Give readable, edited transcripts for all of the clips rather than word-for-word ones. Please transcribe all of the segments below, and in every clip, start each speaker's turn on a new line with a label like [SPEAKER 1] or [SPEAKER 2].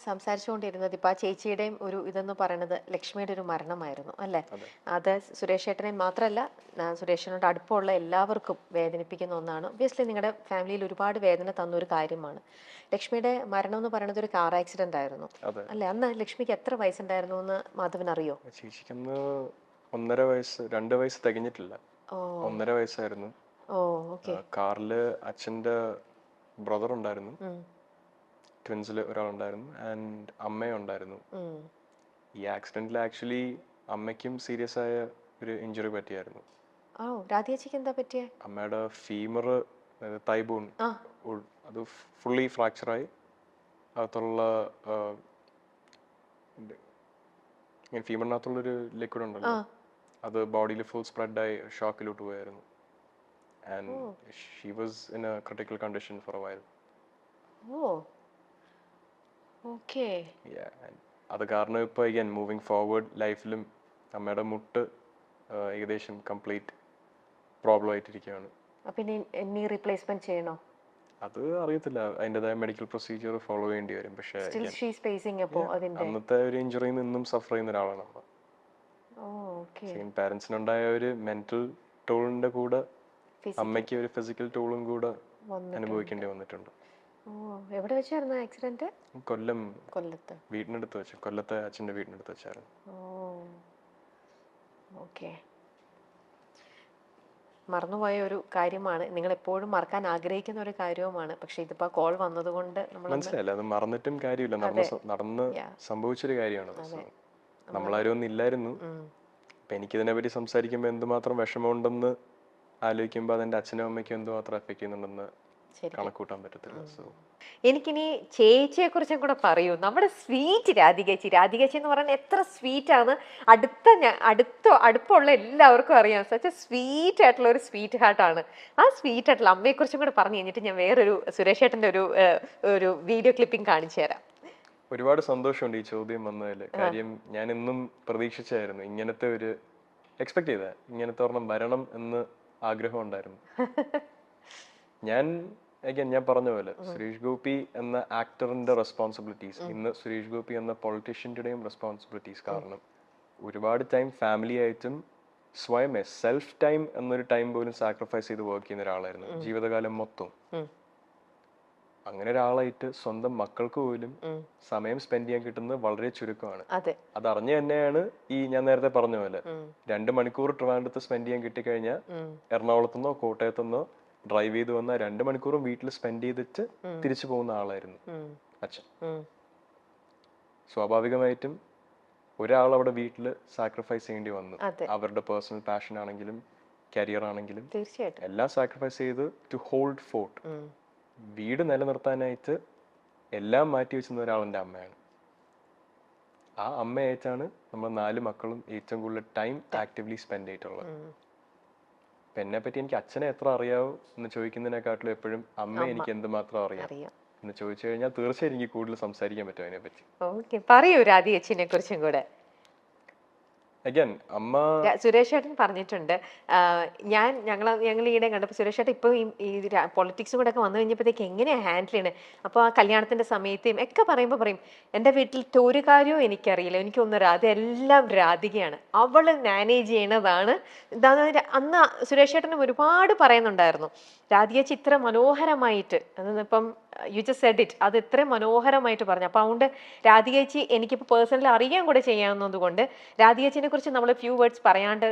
[SPEAKER 1] സംസാരിച്ചുകൊണ്ടിരുന്നത് ഇപ്പൊ ആ ചേച്ചിയുടെയും ഒരു ഇതെന്ന് പറയുന്നത് ലക്ഷ്മിയുടെ ഒരു മരണമായിരുന്നു അല്ലെ. അത് സുരേഷ് ഏട്ടനെ മാത്രമല്ല, സുരേഷിനോട് അടുപ്പമുള്ള എല്ലാവർക്കും വേദനിപ്പിക്കുന്ന ഒന്നാണ്. ഒബ്വിയസ്ലി നിങ്ങളുടെ ഫാമിലിയിൽ ഒരുപാട് വേദന തന്ന ഒരു കാര്യമാണ്. ലക്ഷ്മിയുടെ മരണം എന്ന് പറയുന്നത് ഒരു കാർ ആക്സിഡന്റ് ആയിരുന്നു അല്ലെ. അന്ന് ലക്ഷ്മിക്ക് എത്ര വയസ്സുണ്ടായിരുന്നു എന്ന് മാധവൻ അറിയോ?
[SPEAKER 2] ചേച്ചിക്കന്ന് 1.5 വയസ്സ്, 2 വയസ്സ് തികഞ്ഞിട്ടില്ല. 1.5 വയസ്സായിരുന്നു. കാറില് അച്ഛന്റെ ബ്രദർ ഉണ്ടായിരുന്നു, ട്വിൻസിൽ ഒരാളുണ്ടായിരുന്നു, ആൻഡ് അമ്മയും ഉണ്ടായിരുന്നു. ഈ ആക്സിഡന്റിൽ ആക്ച്വലി അമ്മയ്ക്കും സീരിയസ് ആയ ഒരു ഇഞ്ചുറി പറ്റിയായിരുന്നു. അമ്മയുടെ ഫീമർ, തൈബോൺ, അത് ഫുള്ളി ഫ്രാക്ചറായി അകത്തുള്ള ഫീമറിനകത്തുള്ളൊരു ലിക്വിഡ് ഉണ്ടല്ലോ, അത് ബോഡിയിൽ ഫുൾ സ്പ്രെഡായി ഷോക്കിലോട്ട് പോയായിരുന്നു. And she was in A critical condition for A while. അത് കാരണം ഇപ്പോൾ അഗൈൻ മൂവിങ് ഫോർവേഡ് ലൈഫിലും അമ്മയുടെ മുട്ട് ഏകദേശം കംപ്ലീറ്റ് പ്രോബ്ലം ആയിട്ടിരിക്കുകയാണ്. അത് അറിയത്തില്ല, അതിൻ്റെതായ മെഡിക്കൽ പ്രൊസീജിയർ ഫോളോ ചെയ്യേണ്ടി വരും. പക്ഷേ അന്നത്തെ ഒരു ഇഞ്ചുറിയിൽ നിന്നും സഫർ ചെയ്യുന്ന ഒരാളാണ് അമ്മ. പാരൻസിനുണ്ടായ ഒരു മെന്റൽ ടോളിന്റെ കൂടെ അമ്മയ്ക്ക് ഒരു ഫിസിക്കൽ ടോളും കൂടെ അനുഭവിക്കേണ്ടി വന്നിട്ടുണ്ട്.
[SPEAKER 1] എവിടെ വെച്ചായിരുന്നു ആക്സിഡന്റ്?
[SPEAKER 2] കൊല്ലത്ത് വീടിനടുത്ത് വെച്ച്, കൊല്ലത്തെ അച്ഛന്റെ വീടിനടുത്ത് വെച്ചായിരുന്നു.
[SPEAKER 1] മറന്നുപോയ ഒരു കാര്യമാണ്, നിങ്ങൾ എപ്പോഴും മറക്കാൻ ആഗ്രഹിക്കുന്ന ഒരു കാര്യവുമാണ്. പക്ഷെ ഇതിപ്പോ കോൾ വന്നതുകൊണ്ട്
[SPEAKER 2] മനസ്സിലായില്ല, അത് മറന്നിട്ടും കാര്യമില്ല, നടന്ന് സംഭവിച്ചൊരു കാര്യമാണ്. നമ്മളാരും ഒന്നും ഇല്ലായിരുന്നു. അപ്പൊ എനിക്കിതിനെ പറ്റി സംസാരിക്കുമ്പോൾ എന്തുമാത്രം വിഷമമുണ്ടെന്ന് ആലോചിക്കുമ്പോൾ അതെന്റെ അച്ഛനും അമ്മയ്ക്കും എന്തുമാത്രം എഫക്ട് ചെയ്യുന്നുണ്ടെന്ന് കണക്കൂട്ടാൻ പറ്റത്തില്ല.
[SPEAKER 1] എനിക്കിനി ചേച്ചിയെ കുറിച്ചും കൂടെ പറയൂ. നമ്മുടെ സ്വീറ്റ് രാധികേച്ചി. രാധികേച്ചി എന്ന് പറയുന്നത് എത്ര സ്വീറ്റ് ആണ്. അടുപ്പമുള്ള എല്ലാവർക്കും അറിയാം. സച്ച് എ സ്വീറ്റ് ആയിട്ടുള്ള ഒരു സ്വീറ്റ് ഹാർട്ടാണ്. ആ സ്വീറ്റ് ആയിട്ടുള്ള അമ്മയെ കുറിച്ചും കൂടെ പറഞ്ഞു കഴിഞ്ഞിട്ട് ഞാൻ വേറൊരു സുരേഷ് ഏട്ടന്റെ ഒരു വീഡിയോ ക്ലിപ്പിംഗ് കാണിച്ചു തരാം.
[SPEAKER 2] ഒരുപാട് സന്തോഷമുണ്ട് ഈ ചോദ്യം വന്നതിൽ. കാര്യം ഞാൻ എന്നും പ്രതീക്ഷിച്ചായിരുന്നു, ഇങ്ങനത്തെ ഒരു എക്സ്പെക്ട് ചെയ്ത ഇങ്ങനത്തെ ഒരെണ്ണം വരണം എന്ന് ആഗ്രഹം ഉണ്ടായിരുന്നു. ഞാൻ പറഞ്ഞ പോലെ സുരേഷ് ഗോപി എന്ന ആക്ടറിന്റെ റെസ്പോൺസിബിലിറ്റീസ്, ഇന്ന് സുരേഷ് ഗോപി എന്ന പൊളിറ്റീഷ്യന്റെയും റെസ്പോൺസിബിലിറ്റീസ് കാരണം ഒരുപാട് ടൈം ഫാമിലി ആയിട്ടും സ്വയമേ സെൽഫ് ടൈം എന്നൊരു ടൈം പോലും സാക്രിഫൈസ് ചെയ്ത് വർക്ക് ചെയ്യുന്ന ഒരാളായിരുന്നു ജീവിതകാലം മൊത്തം. അങ്ങനെ ഒരാളായിട്ട് സ്വന്തം മക്കൾക്ക് പോലും സമയം സ്പെൻഡ് ചെയ്യാൻ കിട്ടുന്നത് വളരെ ചുരുക്കമാണ്. അത് അറിഞ്ഞു തന്നെയാണ് ഈ ഞാൻ നേരത്തെ പറഞ്ഞ പോലെ 2 മണിക്കൂർ ട്രിവാൻഡ്രത്ത് സ്പെൻഡ് ചെയ്യാൻ കിട്ടിക്കഴിഞ്ഞാൽ എറണാകുളത്തുനിന്നോ കോട്ടയത്തുനിന്നോ ഡ്രൈവ് ചെയ്ത് വന്ന 2 മണിക്കൂറും വീട്ടിൽ സ്പെൻഡ് ചെയ്തിട്ട് തിരിച്ചു പോകുന്ന ആളായിരുന്നു അച്ഛൻ. സ്വാഭാവികമായിട്ടും ഒരാൾ അവിടെ വീട്ടിൽ സാക്രിഫൈസ് ചെയ്യേണ്ടി വന്നു. അവരുടെ പേഴ്സണൽ പാഷൻ ആണെങ്കിലും കരിയർ ആണെങ്കിലും എല്ലാം സാക്രിഫൈസ് ചെയ്ത് ടു ഹോൾഡ് ഫോർട്ട്, വീട് നിലനിർത്താനായിട്ട് എല്ലാം മാറ്റി വെച്ചിരുന്ന ഒരാൾ എൻ്റെ അമ്മയാണ്. ആ അമ്മയായിട്ടാണ് നമ്മൾ 4 മക്കളും ഏറ്റവും കൂടുതൽ ടൈം ആക്റ്റീവ്ലി സ്പെൻഡ് ചെയ്തിട്ടുള്ളത്. അപ്പൊ എന്നെ പറ്റി എനിക്ക് അച്ഛനെ എത്ര അറിയാവോ എന്ന് ചോദിക്കുന്നതിനെക്കാട്ടിലും എപ്പോഴും അമ്മ എനിക്ക് എന്തുമാത്രം അറിയാം എന്ന് ചോദിച്ചു കഴിഞ്ഞാൽ തീർച്ചയായും എനിക്ക് കൂടുതൽ സംസാരിക്കാൻ പറ്റും അതിനെ പറ്റി.
[SPEAKER 1] പറയൂ രാധികേച്ചിനെ കുറിച്ചും കൂടെ.
[SPEAKER 2] അമ്മ
[SPEAKER 1] സുരേഷ് ഏട്ടൻ പറഞ്ഞിട്ടുണ്ട്, ഞങ്ങൾ ഈയിടെ കണ്ടപ്പോൾ സുരേഷ് ഏട്ടൻ ഇപ്പൊ ഈ പൊളിറ്റിക്സും കൂടെ ഒക്കെ വന്നു കഴിഞ്ഞപ്പോഴത്തേക്ക് എങ്ങനെയാ ഹാൻഡിൽ ചെയ്യണേ. അപ്പോൾ ആ കല്യാണത്തിന്റെ സമയത്തും ഒക്കെ പറയുമ്പോൾ പറയും, എൻ്റെ വീട്ടിൽ ഒരു കാര്യവും എനിക്കറിയില്ല, എനിക്കൊന്നും അതെല്ലാം രാധികയാണ്, അവള് മാനേജ് ചെയ്യണതാണ്. അന്ന് സുരേഷ് ഏട്ടനും ഒരുപാട് പറയുന്നുണ്ടായിരുന്നു, രാധികേച്ചി ഇത്ര മനോഹരമായിട്ട്, അതിപ്പം യു ജസ്റ്റ് സെഡ് ഇറ്റ്, അത് ഇത്ര മനോഹരമായിട്ട് പറഞ്ഞു. അപ്പൊ അതുകൊണ്ട് രാധികേച്ചി എനിക്കിപ്പോൾ പേഴ്സണലി അറിയാൻ കൂടെ ചെയ്യാവുന്നത് കൊണ്ട് രാധികേച്ചിനെ കുറിച്ച് നമ്മൾ ഫ്യൂ വേർഡ്സ് പറയാണ്ട്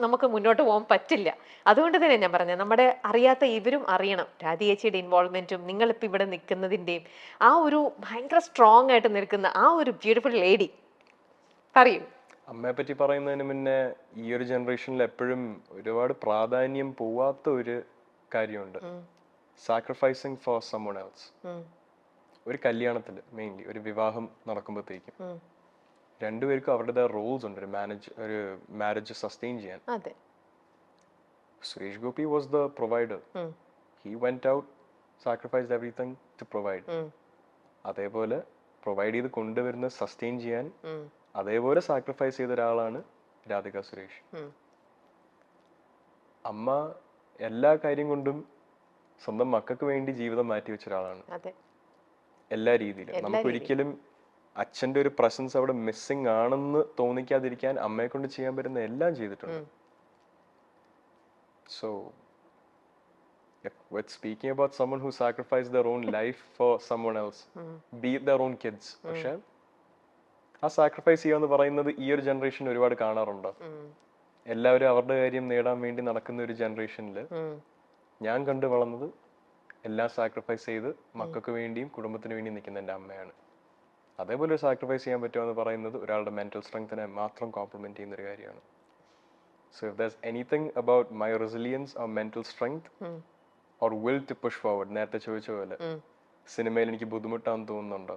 [SPEAKER 1] നമുക്ക് മുന്നോട്ട് പോകാൻ പറ്റില്ല. അതുകൊണ്ട് തന്നെ ഞാൻ പറഞ്ഞത്, നമ്മുടെ അറിയാത്ത ഇവരും അറിയണം രാധികേച്ചിയുടെ ഇൻവോൾവ്മെന്റും നിങ്ങളിപ്പോൾ ഇവിടെ നിൽക്കുന്നതിൻ്റെയും ആ ഒരു ഭയങ്കര സ്ട്രോങ് ആയിട്ട് നിൽക്കുന്ന ആ ഒരു ബ്യൂട്ടിഫുൾ ലേഡി. പറയൂ.
[SPEAKER 2] അമ്മയെ പറ്റി പറയുന്നതിന് മുന്നേ ഈ ഒരു ജനറേഷനിൽ എപ്പോഴും ഒരുപാട് പ്രാധാന്യം പോവാത്ത ഒരു കാര്യമുണ്ട്, സാക്രിഫൈസിങ് ഫോർ സമ്മൺ എൽസ്. ഒരു കല്യാണത്തിൽ മെയിൻലി ഒരു വിവാഹം നടക്കുമ്പോഴത്തേക്കും രണ്ടുപേർക്കും അവരുടേതായ റോൾസ് ഉണ്ട് ഒരു മാരേജ് സസ്റ്റെയിൻ ചെയ്യാൻ. Suresh Gopi was the provider. He went out, sacrificed everything to provide. അതേപോലെ പ്രൊവൈഡ് ചെയ്ത് കൊണ്ടുവരുന്ന സസ്റ്റെയിൻ ചെയ്യാൻ അതേപോലെ സാക്രിഫൈസ് ചെയ്ത ഒരാളാണ് രാധിക സുരേഷ്. അമ്മ എല്ലാ കാര്യം കൊണ്ടും സ്വന്തം മക്കൾക്ക് വേണ്ടി ജീവിതം മാറ്റി വെച്ച ഒരാളാണ്. എല്ലാ രീതിയിലും. നമുക്ക് ഒരിക്കലും അച്ഛന്റെ ഒരു പ്രസൻസ് അവിടെ മിസ്സിംഗ് ആണെന്ന് തോന്നിക്കാതിരിക്കാൻ അമ്മയെ കൊണ്ട് ചെയ്യാൻ പറ്റുന്ന എല്ലാം ചെയ്തിട്ടുണ്ട്. So with speaking about someone who sacrificed their own life for someone else, be it their own kids, പക്ഷെ ആ സാക്രിഫൈസ് ചെയ്യാന്ന് പറയുന്നത് ഈ ഒരു ജനറേഷൻ ഒരുപാട് കാണാറുണ്ട്. എല്ലാവരും അവരുടെ കാര്യം നേടാൻ വേണ്ടി നടക്കുന്ന ഒരു ജനറേഷനിൽ ഞാൻ കണ്ടു വളർന്നത് എല്ലാം സാക്രിഫൈസ് ചെയ്ത് മക്കൾക്ക് വേണ്ടിയും കുടുംബത്തിന് വേണ്ടിയും നിൽക്കുന്ന എൻ്റെ അമ്മയാണ്. അതേപോലെ ഒരു സാക്രിഫൈസ് ചെയ്യാൻ പറ്റുമെന്ന് പറയുന്നത് ഒരാളുടെ മെന്റൽ സ്ട്രെങ്ത്തിനെ മാത്രം കോംപ്ലിമെന്റ് ചെയ്യുന്ന ഒരു കാര്യമാണ്. So if there's anything about my resilience or mental strength or will to push forward, നേരത്തെ ചോദിച്ച പോലെ സിനിമയിൽ എനിക്ക് ബുദ്ധിമുട്ടാണെന്ന് തോന്നുന്നുണ്ടോ,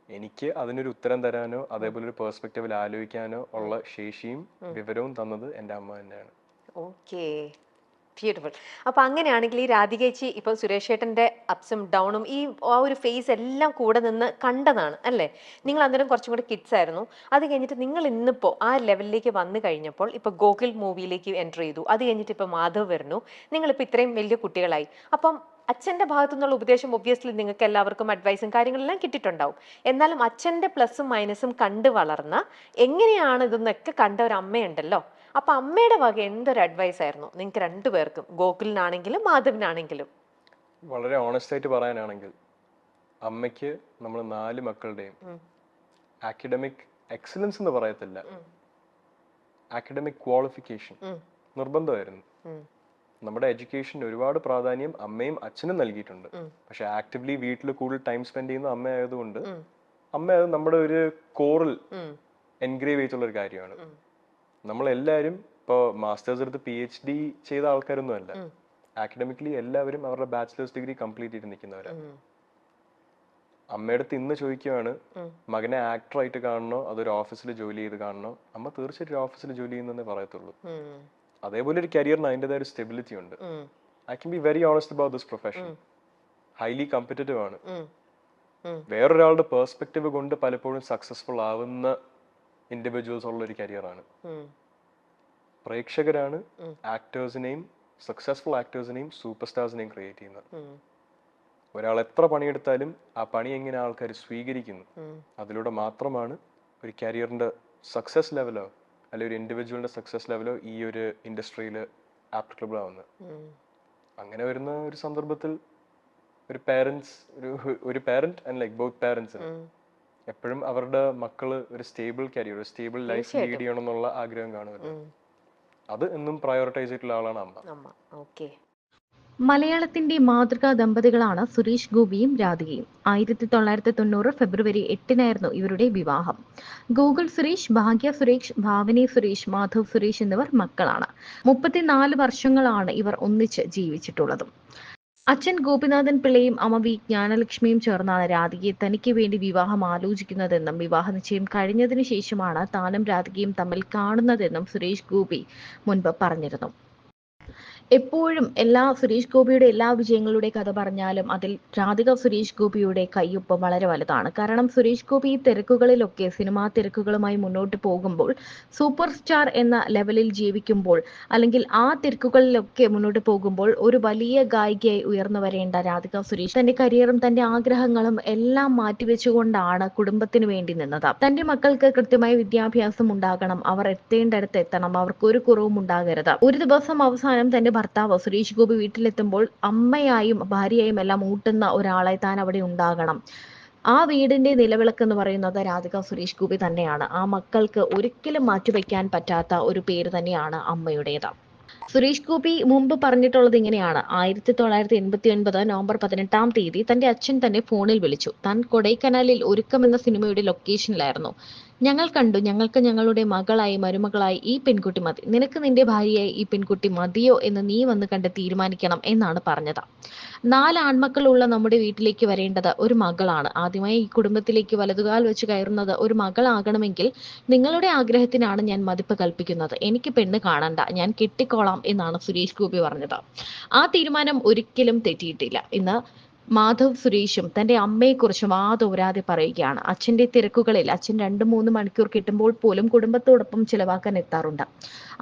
[SPEAKER 2] എനിക്ക് അതിനൊരു ഉത്തരം തരാനോ അതേപോലെ ഒരു പെർസ്പെക്റ്റീവിൽ ആലോചിക്കാനോ ഉള്ള ശേഷിയും വിവരവും തന്നത് എൻ്റെ അമ്മ തന്നെയാണ്.
[SPEAKER 1] Okay, beautiful. അപ്പൊ അങ്ങനെയാണെങ്കിൽ ഈ രാധികേച്ചി ഇപ്പൊ സുരേഷ് ഏട്ടന്റെ അപ്സും ഡൗണും ഈ ആ ഒരു ഫേസ് എല്ലാം കൂടെ നിന്ന് കണ്ടതാണ് അല്ലേ? നിങ്ങൾ അന്നേരം കുറച്ചും കൂടെ കിഡ്സ് ആയിരുന്നു. അത് കഴിഞ്ഞിട്ട് നിങ്ങൾ ഇന്നിപ്പോ ആ ലെവലിലേക്ക് വന്നു കഴിഞ്ഞപ്പോൾ ഇപ്പൊ ഗോകുൽ മൂവിയിലേക്ക് എൻ്റർ ചെയ്തു. അത് കഴിഞ്ഞിട്ട് ഇപ്പൊ മാധവ് വരുന്നു. നിങ്ങളിപ്പോ ഇത്രയും വലിയ കുട്ടികളായി. അപ്പം അച്ഛന്റെ ഭാഗത്തു നിന്നുള്ള ഉപദേശം ഒബ്വിയസ്ലി നിങ്ങൾക്ക് എല്ലാവർക്കും അഡ്വൈസും കാര്യങ്ങളെല്ലാം കിട്ടിയിട്ടുണ്ടാവും. എന്നാലും അച്ഛന്റെ പ്ലസും മൈനസും കണ്ടു വളർന്ന എങ്ങനെയാണ് ഇതെന്നൊക്കെ കണ്ട ഒരു അമ്മയുണ്ടല്ലോ. അപ്പൊ അമ്മയുടെ വക എന്തൊരു അഡ്വൈസ് ആയിരുന്നു നിങ്ങൾക്ക് രണ്ടുപേർക്കും, ഗോകുലിനാണെങ്കിലും മാധവിനാണെങ്കിലും?
[SPEAKER 2] വളരെ ഓണസ്റ്റ് ആയിട്ട് പറയാനാണെങ്കിൽ അമ്മയ്ക്ക് നമ്മൾ 4 മക്കളുടെയും അക്കാഡമിക് എക്സലൻസ് എന്ന് പറയത്തില്ല, അക്കാഡമിക് ക്വാളിഫിക്കേഷൻ നിർബന്ധമായിരുന്നു. നമ്മുടെ എഡ്യൂക്കേഷൻ ഒരുപാട് പ്രാധാന്യം അമ്മയും അച്ഛനും നൽകിയിട്ടുണ്ട്. പക്ഷെ ആക്റ്റീവ്ലി വീട്ടിൽ കൂടുതൽ ടൈം സ്പെൻഡ് ചെയ്യുന്ന അമ്മ ആയതുകൊണ്ട് അമ്മ അത് നമ്മുടെ ഒരു കോറിൽ എൻഗ്രേവ് ചെയ്തിട്ടുള്ള ഒരു കാര്യമാണ്. നമ്മളെല്ലാവരും ഇപ്പോൾ മാസ്റ്റേഴ്സ് എടുത്ത് PhD ചെയ്ത ആൾക്കാരൊന്നും അല്ല. അക്കാഡമിക്കലി എല്ലാവരും അവരുടെ ബാച്ചിലേഴ്സ് ഡിഗ്രി കംപ്ലീറ്റ് ചെയ്ത് നിൽക്കുന്നവരാണ്. അമ്മയുടെ അടുത്ത് ഇന്ന് ചോദിക്കുകയാണ് മകനെ ആക്ടറായിട്ട് കാണണോ അതൊരു ഓഫീസിൽ ജോലി ചെയ്ത് കാണണോ, അമ്മ തീർച്ചയായിട്ടും ഓഫീസിൽ ജോലി ചെയ്യുന്നതേ പറയത്തുള്ളൂ. അതേപോലെ ഒരു കരിയറിന് അതിൻ്റെതായ ഒരു സ്റ്റെബിലിറ്റി ഉണ്ട്. I can be very honest about this profession. Highly competitive ആണ്. വേറൊരാളുടെ പെർസ്പെക്റ്റീവ് കൊണ്ട് പലപ്പോഴും സക്സസ്ഫുൾ ആവുന്ന ഇൻഡിവിജ്വൽസ് ഉള്ള ഒരു കരിയറാണ്. പ്രേക്ഷകരാണ് ആക്ടേഴ്സിനെയും സക്സസ്ഫുൾ ആക്ടേഴ്സിനെയും സൂപ്പർ സ്റ്റാർസിനെയും ക്രിയേറ്റ് ചെയ്യുന്നത്. ഒരാൾ എത്ര പണിയെടുത്താലും ആ പണി എങ്ങനെ ആൾക്കാർ സ്വീകരിക്കുന്നു അതിലൂടെ മാത്രമാണ് ഒരു കരിയറിന്റെ സക്സസ് ലെവലോ അല്ലെങ്കിൽ ഒരു ഇൻഡിവിജ്വലിന്റെ സക്സസ് ലെവലോ ഈ ഒരു ഇൻഡസ്ട്രിയിൽ ആപ്ലിക്കബിൾ ആവുന്നത്. അങ്ങനെ വരുന്ന ഒരു സന്ദർഭത്തിൽ ഒരു പാരന്റ് ആൻഡ് ലൈക്ക് ബോത്ത് പാരന്റ്സിന് എപ്പോഴും അവരുടെ മക്കള് ഒരു സ്റ്റേബിൾ കരിയർ, ഒരു സ്റ്റേബിൾ ലൈഫ് ലീഡ് ചെയ്യണം എന്നുള്ള ആഗ്രഹം കാണുമല്ലോ. അത് എന്നും പ്രയോറിറ്റൈസ് ചെയ്തിട്ടുള്ള ആളാണ് അമ്മ.
[SPEAKER 3] മലയാളത്തിന്റെ മാതൃകാ ദമ്പതികളാണ് സുരേഷ് ഗോപിയും രാധികയും. 1990 ഫെബ്രുവരി 8-നായിരുന്നു ഇവരുടെ വിവാഹം. ഗോകുൽ സുരേഷ്, ഭാഗ്യ സുരേഷ്, ഭാവനി സുരേഷ്, മാധവ് സുരേഷ് എന്നിവർ മക്കളാണ്. 34 വർഷങ്ങളാണ് ഇവർ ഒന്നിച്ച് ജീവിച്ചിട്ടുള്ളതും. അച്ഛൻ ഗോപിനാഥൻ പിള്ളയും അമ്മ വി ജ്ഞാനലക്ഷ്മിയും ചേർന്നാണ് രാധികയെ തനിക്ക് വേണ്ടി വിവാഹം ആലോചിക്കുന്നതെന്നും വിവാഹ നിശ്ചയം കഴിഞ്ഞതിനു ശേഷമാണ് താനും രാധികയും തമ്മിൽ കാണുന്നതെന്നും സുരേഷ് ഗോപി മുൻപ് പറഞ്ഞിരുന്നു. എപ്പോഴും സുരേഷ് ഗോപിയുടെ എല്ലാ വിജയങ്ങളുടെ കഥ പറഞ്ഞാലും അതിൽ രാധിക സുരേഷ് ഗോപിയുടെ കയ്യൊപ്പ് വളരെ വലുതാണ്. കാരണം സുരേഷ് ഗോപി ഈ തിരക്കുകളിലൊക്കെ, സിനിമാ തിരക്കുകളുമായി മുന്നോട്ട് പോകുമ്പോൾ, സൂപ്പർ സ്റ്റാർ എന്ന ലെവലിൽ ജീവിക്കുമ്പോൾ, അല്ലെങ്കിൽ ആ തിരക്കുകളിലൊക്കെ മുന്നോട്ട് പോകുമ്പോൾ ഒരു വലിയ ഗായികയായി ഉയർന്നു വരേണ്ട രാധിക സുരേഷ് തന്റെ കരിയറും തന്റെ ആഗ്രഹങ്ങളും എല്ലാം മാറ്റിവെച്ചുകൊണ്ടാണ് കുടുംബത്തിന് വേണ്ടി നിന്നത്. തന്റെ മക്കൾക്ക് കൃത്യമായ വിദ്യാഭ്യാസം ഉണ്ടാകണം, അവർ എത്തേണ്ടടുത്ത് എത്തണം, അവർക്ക് ഒരു കുറവും ഉണ്ടാകരുത്. ഒരു ദിവസം അവസാനം തന്റെ ഭർത്താവ് സുരേഷ് ഗോപി വീട്ടിലെത്തുമ്പോൾ അമ്മയായും ഭാര്യയായും എല്ലാം ഊട്ടുന്ന ഒരാളായി താൻ അവിടെ ഉണ്ടാകണം. ആ വീടിന്റെ നിലവിളക്ക് എന്ന് പറയുന്നത് രാധിക സുരേഷ് ഗോപി തന്നെയാണ്. ആ മക്കൾക്ക് ഒരിക്കലും മാറ്റിവെക്കാൻ പറ്റാത്ത ഒരു പേര് തന്നെയാണ് അമ്മയുടേത്. സുരേഷ് ഗോപി മുമ്പ് പറഞ്ഞിട്ടുള്ളത് ഇങ്ങനെയാണ്: 1989 നവംബർ 18-ാം തീയതി തന്റെ അച്ഛൻ തന്നെ ഫോണിൽ വിളിച്ചു. താൻ കൊടൈക്കനാലിൽ ഒരുക്കം എന്ന സിനിമയുടെ ലൊക്കേഷനിലായിരുന്നു. ഞങ്ങൾ കണ്ടു, ഞങ്ങൾക്ക് ഞങ്ങളുടെ മകളായി മരുമകളായി ഈ പെൺകുട്ടി മതി, നിനക്ക് നിന്റെ ഭാര്യയായി ഈ പെൺകുട്ടി മതിയോ എന്ന് നീ വന്ന് കണ്ട് തീരുമാനിക്കണം എന്നാണ് പറഞ്ഞത്. 4 ആൺമക്കളുള്ള നമ്മുടെ വീട്ടിലേക്ക് വരേണ്ടത് ഒരു മകളാണ്. ആദ്യമായി ഈ കുടുംബത്തിലേക്ക് വലതുകാൽ വെച്ച് കയറുന്നത് ഒരു മകളാകണമെങ്കിൽ നിങ്ങളുടെ ആഗ്രഹത്തിനാണ് ഞാൻ മതിപ്പ് കൽപ്പിക്കുന്നത്. എനിക്ക് പെണ്ണ് കാണണ്ട, ഞാൻ കെട്ടിക്കോളാം എന്നാണ് സുരേഷ് ഗോപി പറഞ്ഞത്. ആ തീരുമാനം ഒരിക്കലും തെറ്റിയിട്ടില്ല. ഇന്ന് മാധവ് സുരേഷും തന്റെ അമ്മയെക്കുറിച്ച് വാതോരാതെ പറയുകയാണ്. അച്ഛന്റെ തിരക്കുകളിൽ അച്ഛൻ 2-3 മണിക്കൂർ കിട്ടുമ്പോൾ പോലും കുടുംബത്തോടൊപ്പം ചിലവാക്കാൻ എത്താറുണ്ട്.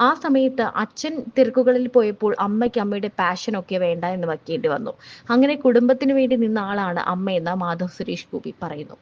[SPEAKER 3] ആ സമയത്ത് അച്ഛൻ തിരക്കുകളിൽ പോയപ്പോൾ അമ്മയ്ക്ക് അമ്മയുടെ പാഷനൊക്കെ വേണ്ട എന്ന് വയ്ക്കേണ്ടി വന്നു. അങ്ങനെ കുടുംബത്തിന് വേണ്ടി നിന്ന ആളാണ് അമ്മയെന്ന് മാധവ് സുരേഷ് ഗോപി പറയുന്നു.